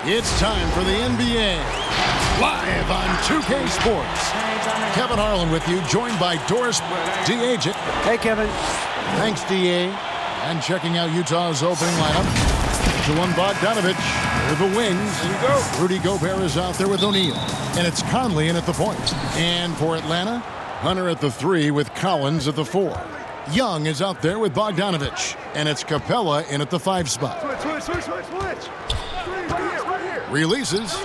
It's time for the NBA, live on 2K Sports. Kevin Harlan with you, joined by Doris D'Agit. Hey, Kevin. Thanks, DA. And checking out Utah's opening lineup. Jawan Bogdanovic with the wings. There you go. Rudy Gobert is out there with O'Neal. And it's Conley in at the point. And for Atlanta, Hunter at the 3 with Collins at the 4. Young is out there with Bogdanovic. And it's Capella in at the 5 spot. Switch. Releases.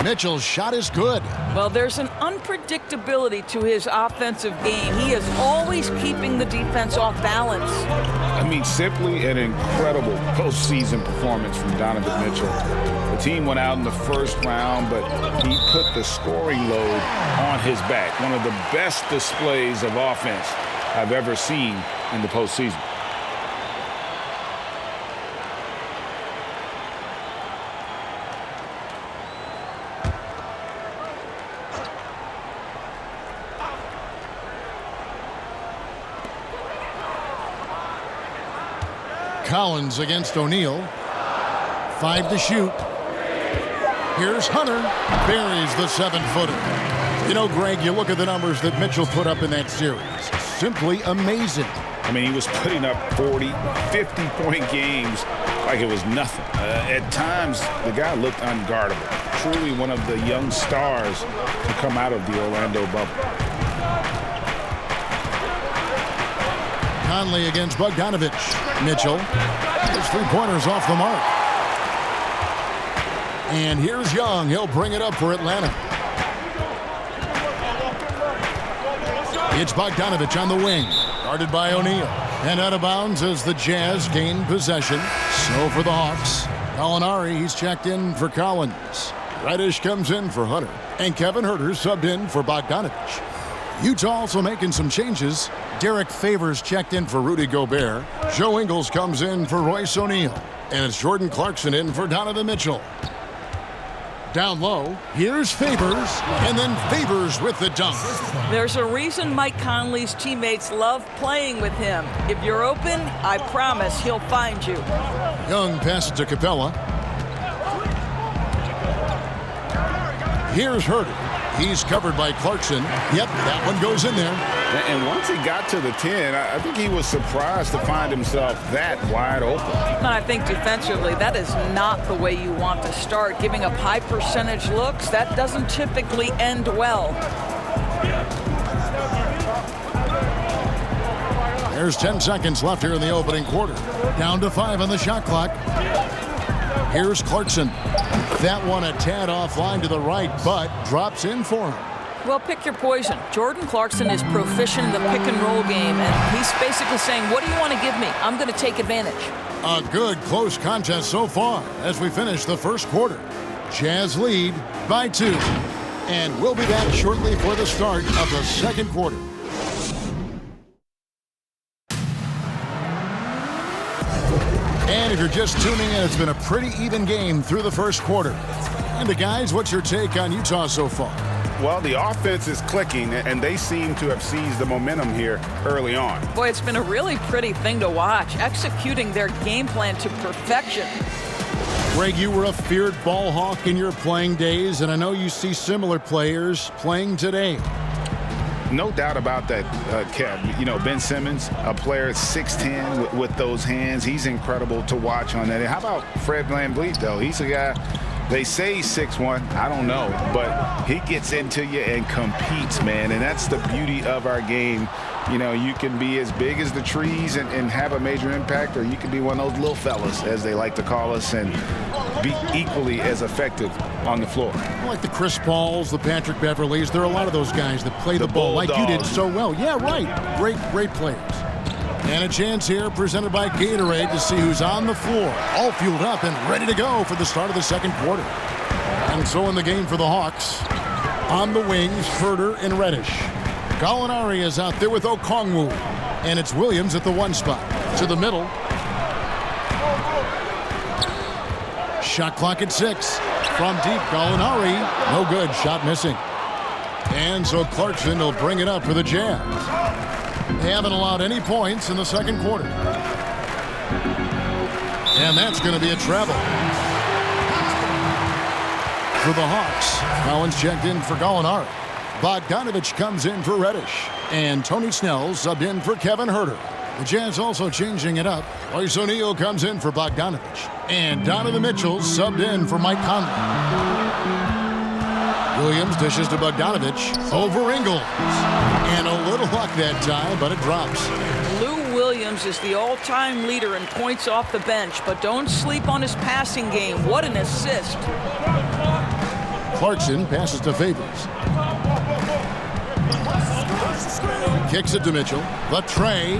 Mitchell's shot is good. Well, there's an unpredictability to his offensive game. He is always keeping the defense off balance. I mean, simply an incredible postseason performance from Donovan Mitchell. The team went out in the first round, but he put the scoring load on his back. One of the best displays of offense I've ever seen in the postseason. Collins against O'Neal. 5 to shoot. Here's Hunter. Buries the 7-footer. You know, Greg, you look at the numbers that Mitchell put up in that series. Simply amazing. I mean, he was putting up 40, 50-point games like it was nothing. At times, the guy looked unguardable. Truly one of the young stars to come out of the Orlando bubble. Conley against Bogdanovic. Mitchell. His 3-pointers off the mark. And here's Young. He'll bring it up for Atlanta. It's Bogdanovic on the wing. Guarded by O'Neal. And out of bounds as the Jazz gain possession. So for the Hawks. Gallinari, he's checked in for Collins. Reddish comes in for Hunter. And Kevin Huerter subbed in for Bogdanovic. Utah also making some changes. Derek Favors checked in for Rudy Gobert. Joe Ingles comes in for Royce O'Neal. And it's Jordan Clarkson in for Donovan Mitchell. Down low, here's Favors, and then Favors with the dunk. There's a reason Mike Conley's teammates love playing with him. If you're open, I promise he'll find you. Young passes to Capella. Here's Huerter. He's covered by Clarkson. Yep, that one goes in there. And once he got to the 10, I think he was surprised to find himself that wide open. And I think defensively, that is not the way you want to start. Giving up high percentage looks, that doesn't typically end well. There's 10 seconds left here in the opening quarter. Down to 5 on the shot clock. Here's Clarkson. That one a tad offline to the right, but drops in for him. Well, pick your poison. Jordan Clarkson is proficient in the pick-and-roll game, and he's basically saying, what do you want to give me? I'm going to take advantage. A good close contest so far as we finish the first quarter. Jazz lead by 2. And we'll be back shortly for the start of the second quarter. And if you're just tuning in, it's been a pretty even game through the first quarter. And guys, what's your take on Utah so far? Well, the offense is clicking, and they seem to have seized the momentum here early on. Boy, it's been a really pretty thing to watch, executing their game plan to perfection. Greg, you were a feared ball hawk in your playing days, and I know you see similar players playing today. No doubt about that, Kev. You know, Ben Simmons, a player at 6'10", with those hands. He's incredible to watch on that. And how about Fred VanVleet, though? He's a guy, they say he's 6'1". I don't know. But he gets into you and competes, man. And that's the beauty of our game. You know, you can be as big as the trees and have a major impact, or you can be one of those little fellas, as they like to call us, and be equally as effective on the floor. Like the Chris Pauls, the Patrick Beverleys, there are a lot of those guys that play the ball like you did so well. Yeah, right. Great players. And a chance here presented by Gatorade to see who's on the floor, all fueled up and ready to go for the start of the second quarter. And so in the game for the Hawks, on the wings, Huerter and Reddish. Gallinari is out there with Okongwu. And it's Williams at the 1 spot. To the middle. Shot clock at 6. From deep, Gallinari. No good. Shot missing. And so Clarkson will bring it up for the Jazz. They haven't allowed any points in the second quarter. And that's going to be a travel. For the Hawks, Collins checked in for Gallinari. Bogdanovich comes in for Reddish. And Tony Snell subbed in for Kevin Huerter. The Jazz also changing it up. Royce O'Neal comes in for Bogdanovich. And Donovan Mitchell subbed in for Mike Conley. Williams dishes to Bogdanovich over Ingles. And a little luck that time, but it drops. Lou Williams is the all-time leader in points off the bench, but don't sleep on his passing game. What an assist. Clarkson passes to Favors. Kicks it to Mitchell. The tray.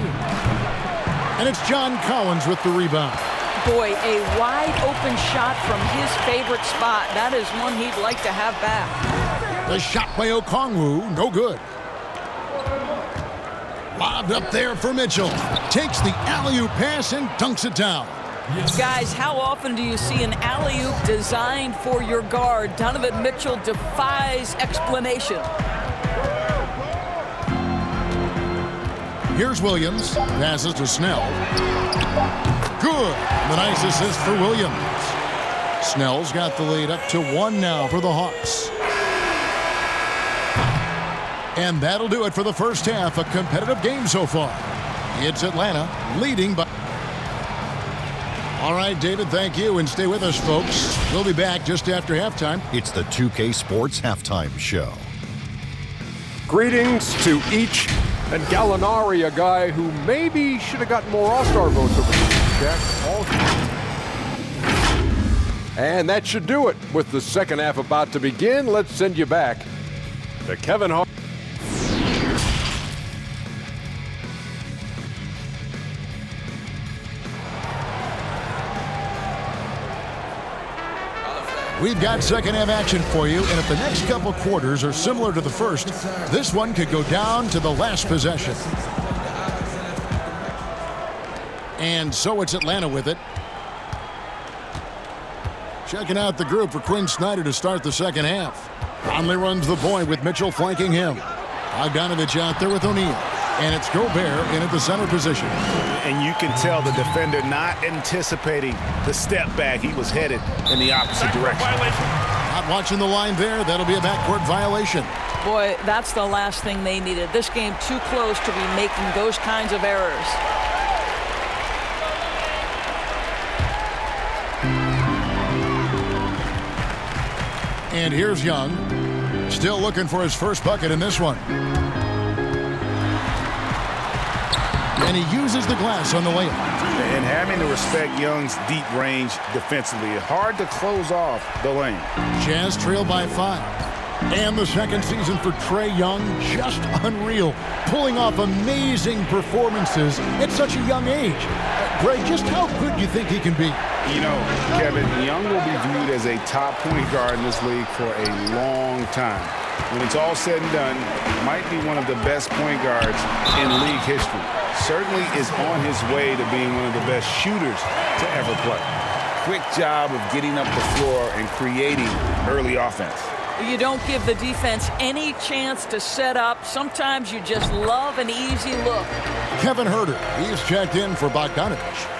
And it's John Collins with the rebound. Boy, a wide open shot from his favorite spot. That is one he'd like to have back. The shot by Okongwu, no good. Lobbed up there for Mitchell. Takes the alley-oop pass and dunks it down. Guys, how often do you see an alley-oop designed for your guard? Donovan Mitchell defies explanation. Here's Williams. Passes to Snell. Good. The nice assist for Williams. Snell's got the lead up to 1 now for the Hawks. And that'll do it for the first half. A competitive game so far. It's Atlanta leading by... All right, David, thank you. And stay with us, folks. We'll be back just after halftime. It's the 2K Sports Halftime Show. Greetings to each and Gallinari, a guy who maybe should have gotten more All-Star votes over Jack. And that should do it. With the second half about to begin, let's send you back to Kevin Hart. We've got second half action for you, and if the next couple quarters are similar to the first, this one could go down to the last possession. And so it's Atlanta with it. Checking out the group for Quinn Snyder to start the second half. Conley runs the point with Mitchell flanking him. Bogdanovich out there with O'Neal. And it's Gobert in at the center position. And you can tell the defender not anticipating the step back. He was headed in the opposite direction. Not watching the line there. That'll be a backcourt violation. Boy, that's the last thing they needed. This game too close to be making those kinds of errors. And here's Young. Still looking for his first bucket in this one. And he uses the glass on the layup. And having to respect Young's deep range defensively, hard to close off the lane. Jazz trail by 5. And the second season for Trae Young, just unreal. Pulling off amazing performances at such a young age. Greg, just how good do you think he can be? You know, Kevin, Young will be viewed as a top point guard in this league for a long time. When it's all said and done, might be one of the best point guards in league history. Certainly is on his way to being one of the best shooters to ever play. Quick job of getting up the floor and creating early offense. You don't give the defense any chance to set up. Sometimes you just love an easy look. Kevin Huerter, he's checked in for Bogdanovich.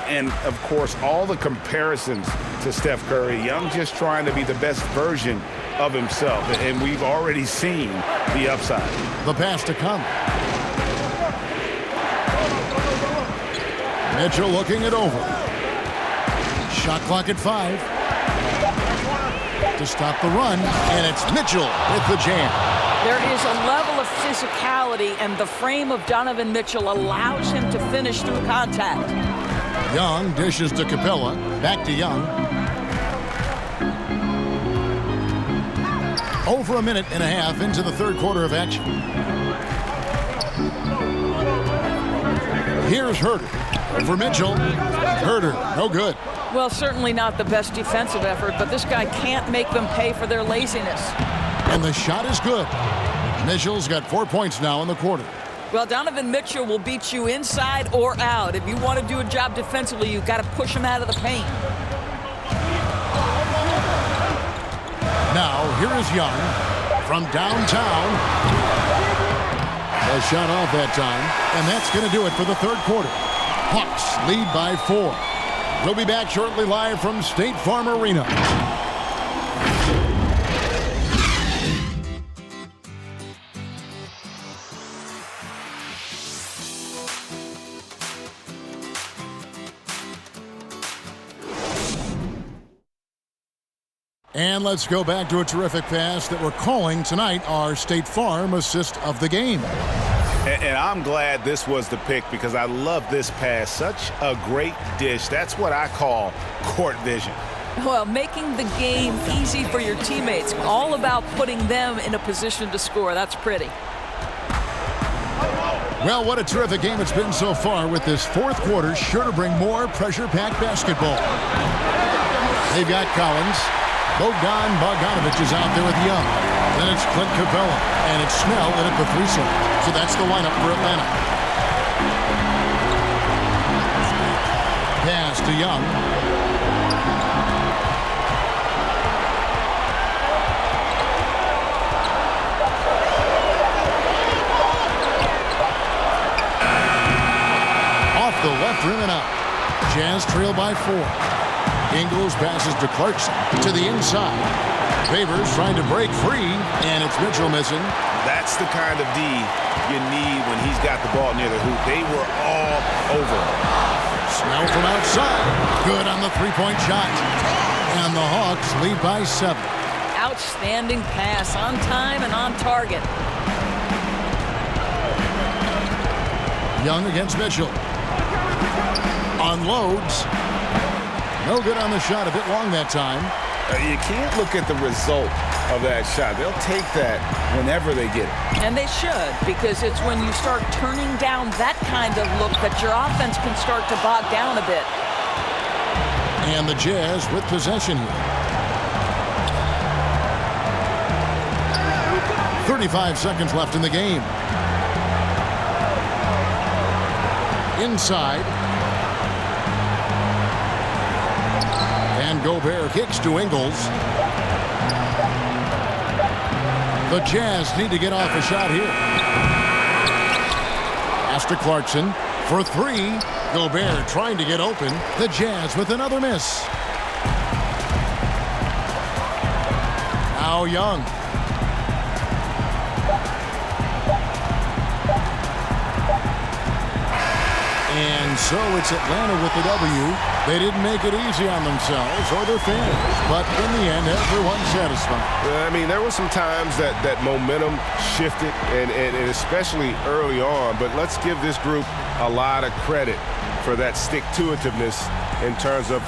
And, of course, all the comparisons to Steph Curry. Young just trying to be the best version of himself. And we've already seen the upside. The pass to come. Mitchell looking it over. Shot clock at 5. To stop the run, and it's Mitchell with the jam. There is a level of physicality, and the frame of Donovan Mitchell allows him to finish through contact. Young dishes to Capella. Back to Young. Over a minute and a half into the third quarter of action. Here's Huerter. For Mitchell. Huerter, no good. Well, certainly not the best defensive effort, but this guy can't make them pay for their laziness. And the shot is good. Mitchell's got 4 points now in the quarter. Well, Donovan Mitchell will beat you inside or out. If you want to do a job defensively, you've got to push him out of the paint. Now, here is Young from downtown. A shot off that time, and that's going to do it for the third quarter. Hawks lead by 4. We'll be back shortly live from State Farm Arena. And let's go back to a terrific pass that we're calling tonight our State Farm assist of the game. And I'm glad this was the pick because I love this pass. Such a great dish. That's what I call court vision. Well, making the game easy for your teammates. All about putting them in a position to score. That's pretty. Well, what a terrific game it's been so far, with this fourth quarter sure to bring more pressure-packed basketball. They've got Collins. Bogdan Bogdanovic is out there with Young. Then it's Clint Capella. And it's Snell in at the 3 slot. So that's the lineup for Atlanta. Pass to Young. Off the left rim and out. Jazz trail by 4. Ingles passes to Clarkson to the inside. Favors trying to break free, and it's Mitchell missing. That's the kind of D you need when he's got the ball near the hoop. They were all over. Snell from outside. Good on the three-point shot. And the Hawks lead by 7. Outstanding pass, on time and on target. Young against Mitchell. Unloads. No good on the shot, a bit long that time. You can't look at the result of that shot. They'll take that whenever they get it. And they should, because it's when you start turning down that kind of look that your offense can start to bog down a bit. And the Jazz with possession here. 35 seconds left in the game. Inside. And Gobert kicks to Ingles. The Jazz need to get off a shot here. Pass to Clarkson for 3. Gobert trying to get open. The Jazz with another miss. Now Young. And so it's Atlanta with the W. They didn't make it easy on themselves or their fans, but in the end, everyone's satisfied. I mean, there were some times that momentum shifted, and especially early on, but let's give this group a lot of credit for that stick-to-itiveness in terms of